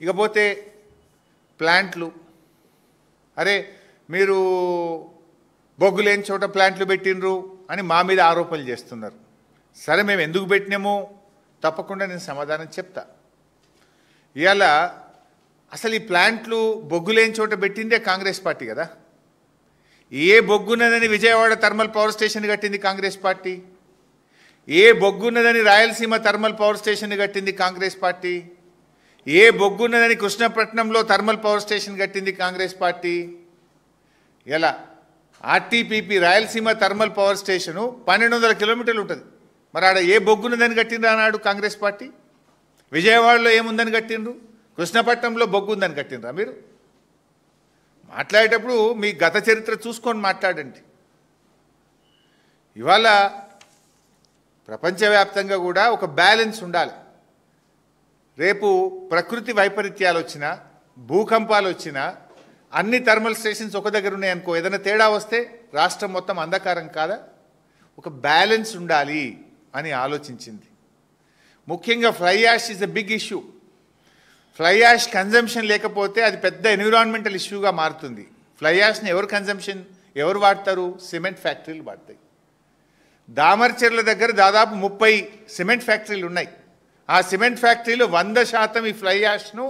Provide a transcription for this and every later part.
ఇకపోతే ప్లాంట్లు, అరే మీరు బొగ్గు లేని చోట ప్లాంట్లు పెట్టినరు అని మా మీద ఆరోపణలు చేస్తున్నారు. సరే, మేము ఎందుకు పెట్టినామో తప్పకుండా నేను సమాధానం చెప్తా. ఇవాళ అసలు ఈ ప్లాంట్లు బొగ్గు లేని చోట పెట్టిందే కాంగ్రెస్ పార్టీ కదా. ఏ బొగ్గున్నదని విజయవాడ థర్మల్ పవర్ స్టేషన్ కట్టింది కాంగ్రెస్ పార్టీ. ఏ బొగ్గున్నదని రాయలసీమ థర్మల్ పవర్ స్టేషన్ కట్టింది కాంగ్రెస్ పార్టీ. ఏ బొగ్గున్నదని కృష్ణపట్నంలో థర్మల్ పవర్ స్టేషన్ కట్టింది కాంగ్రెస్ పార్టీ. ఇలా RTPP Rayalaseema thermal power station 1200 కిలోమీటర్లు ఉంటుంది. మరి ఆడ ఏ బొగ్గున్నదని కట్టిండ్రు అన్నాడు కాంగ్రెస్ పార్టీ. విజయవాడలో ఏముందని కట్టిండ్రు, కృష్ణపట్నంలో బొగ్గు ఉందని కట్టిండ్రా. మీరు మాట్లాడేటప్పుడు మీ గత చరిత్ర చూసుకొని మాట్లాడండి. ఇవాళ ప్రపంచవ్యాప్తంగా కూడా ఒక బ్యాలెన్స్ ఉండాలి. రేపు ప్రకృతి వైపరీత్యాలు వచ్చినా, భూకంపాలు వచ్చినా అన్ని థర్మల్ స్టేషన్స్ ఒక దగ్గర ఉన్నాయనుకో, ఏదైనా తేడా వస్తే రాష్ట్రం మొత్తం అంధకారం కాదా. ఒక బ్యాలెన్స్ ఉండాలి అని ఆలోచించింది. ముఖ్యంగా fly ash is a big issue. Fly ash consumption లేకపోతే అది పెద్ద ఎన్విరాన్మెంటల్ ఇష్యూగా మారుతుంది. ఫ్లై యాష్ని ఎవరు వాడతారు? సిమెంట్ ఫ్యాక్టరీలు వాడతాయి. దామర్చెర్ల దగ్గర దాదాపు 30 సిమెంట్ ఫ్యాక్టరీలు ఉన్నాయి. ఆ సిమెంట్ ఫ్యాక్టరీలు 100% ఈ ఫ్లై యాష్ను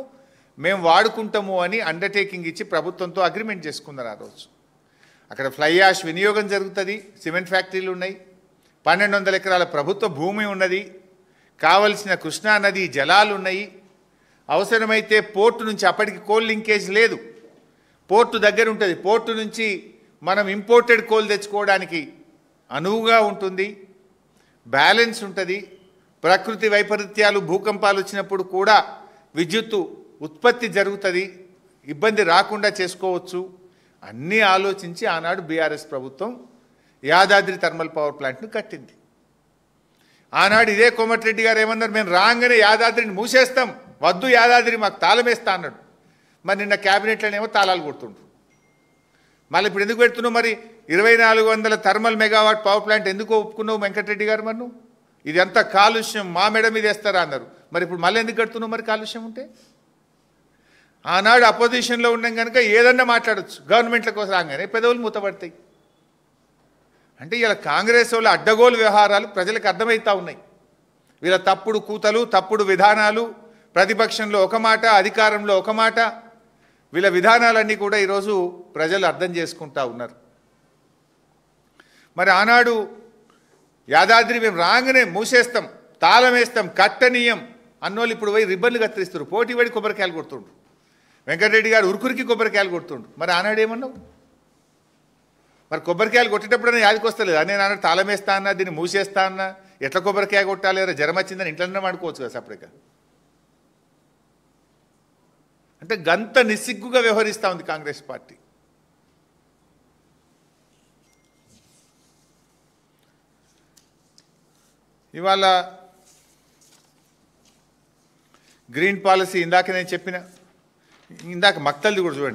మేము వాడుకుంటాము అని అండర్టేకింగ్ ఇచ్చి ప్రభుత్వంతో అగ్రిమెంట్ చేసుకున్నారు. ఆ రోజు అక్కడ ఫ్లై యాష్ వినియోగం జరుగుతుంది. సిమెంట్ ఫ్యాక్టరీలు ఉన్నాయి. 1200 ఎకరాల ప్రభుత్వ భూమి ఉన్నది. కావలసిన కృష్ణా నది జలాలు ఉన్నాయి. అవసరమైతే పోర్టు నుంచి, అప్పటికి కోల్ లింకేజ్ లేదు, పోర్టు దగ్గర ఉంటుంది. పోర్టు నుంచి మనం ఇంపోర్టెడ్ కోల్ తెచ్చుకోవడానికి అనువుగా ఉంటుంది. బ్యాలెన్స్ ఉంటుంది. ప్రకృతి వైపరీత్యాలు, భూకంపాలు వచ్చినప్పుడు కూడా విద్యుత్తు ఉత్పత్తి జరుగుతుంది. ఇబ్బంది రాకుండా చేసుకోవచ్చు. అన్నీ ఆలోచించి ఆనాడు బీఆర్ఎస్ ప్రభుత్వం యాదాద్రి థర్మల్ పవర్ ప్లాంట్ను కట్టింది. ఆనాడు ఇదే కోమటిరెడ్డి గారు ఏమన్నారు, మేము రాగానే యాదాద్రిని మూసేస్తాం, వద్దు యాదాద్రి మాకు తాళం వేస్తా అన్నాడు. మరి నిన్న క్యాబినెట్లోనేమో తాళాలు కొడుతుండ్రు. మళ్ళీ ఇప్పుడు ఎందుకు పెడుతున్నావు? మరి 2400 థర్మల్ మెగావాట్ పవర్ ప్లాంట్ ఎందుకు ఒప్పుకున్నావు వెంకటరెడ్డి గారు? మరి ఇది అంత కాలుష్యం మా మెడ మీద వేస్తారా అన్నారు. మరి ఇప్పుడు మళ్ళీ ఎందుకు కడుతున్నావు? మరి కాలుష్యం ఉంటే ఆనాడు అపోజిషన్లో ఉన్నాం కనుక ఏదన్నా మాట్లాడచ్చు. గవర్నమెంట్ల కోసం రాగానే పెదవులు మూతపడతాయి. అంటే ఇలా కాంగ్రెస్ వాళ్ళ అడ్డగోలు వ్యవహారాలు ప్రజలకు అర్థమవుతూ ఉన్నాయి. వీళ్ళ తప్పుడు కూతలు, తప్పుడు విధానాలు, ప్రతిపక్షంలో ఒక మాట, అధికారంలో ఒక మాట, వీళ్ళ విధానాలన్నీ కూడా ఈరోజు ప్రజలు అర్థం చేసుకుంటూ ఉన్నారు. మరి ఆనాడు యాదాద్రి మేము రాగానే మూసేస్తాం, తాళం వేస్తాం, కట్టనీయం అన్నోళ్ళు ఇప్పుడు పోయి రిబ్బన్లు కత్తిరిస్తారు. పోటీ పడి కొబ్బరికాయలు కొడుతుండ్రు. వెంకటరెడ్డి గారు ఉరుకురికి కొబ్బరికాయలు కొడుతుండ్రు. మరి ఆనాడు ఏమన్నావు? మరి కొబ్బరికాయలు కొట్టేటప్పుడైనా యాదికి వస్తలేదు. నేను ఆనాడు తాళం వేస్తా అన్నా, దీన్ని మూసేస్తా అన్నా, ఎట్లా కొబ్బరికాయ కొట్టాలి, జ్వరం వచ్చిందని ఇంట్లోనే వాడుకోవచ్చు కదా సపరేట్గా. అంటే గంత నిస్సిగ్గుగా వ్యవహరిస్తూ ఉంది కాంగ్రెస్ పార్టీ. ఇవాళ గ్రీన్ పాలసీ ఇందాక నేను చెప్పిన, ఇందాక మక్తల్ది కూడా చూడండి.